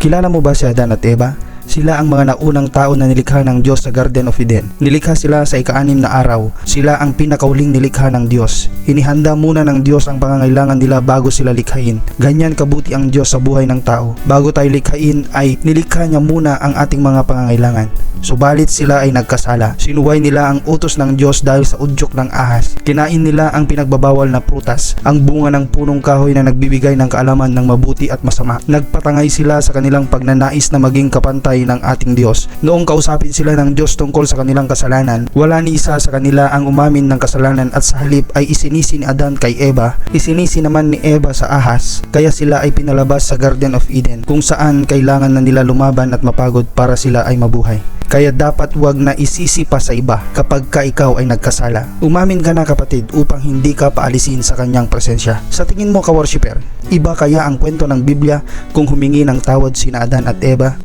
Kilala mo ba si Adan at Eva? Sila ang mga naunang tao na nilikha ng Diyos sa Garden of Eden. Nilikha sila sa ika-6 na araw. Sila ang pinakauling nilikha ng Diyos. Inihanda muna ng Diyos ang pangangailangan nila bago sila likhain. Ganyan kabuti ang Diyos sa buhay ng tao. Bago tayo likhain ay nilikha niya muna ang ating mga pangangailangan. Subalit sila ay nagkasala. Sinuway nila ang utos ng Diyos dahil sa udyok ng ahas. Kinain nila ang pinagbabawal na prutas, ang bunga ng punong kahoy na nagbibigay ng kaalaman ng mabuti at masama. Nagpatangay sila sa kanilang pagnanais na maging kapantay ng ating Diyos. Noong kausapin sila ng Diyos tungkol sa kanilang kasalanan, wala ni isa sa kanila ang umamin ng kasalanan at sa halip ay isinisi ni Adan kay Eva, isinisi naman ni Eva sa ahas. Kaya sila ay pinalabas sa Garden of Eden kung saan kailangan na nila lumaban at mapagod para sila ay mabuhay. Kaya dapat huwag na isisi pa sa iba kapag ka ikaw ay nagkasala. Umamin ka na kapatid upang hindi ka paalisin sa kanyang presensya. Sa tingin mo ka-worshiper, iba kaya ang kwento ng Biblia kung humingi ng tawad sina Adan at Eva?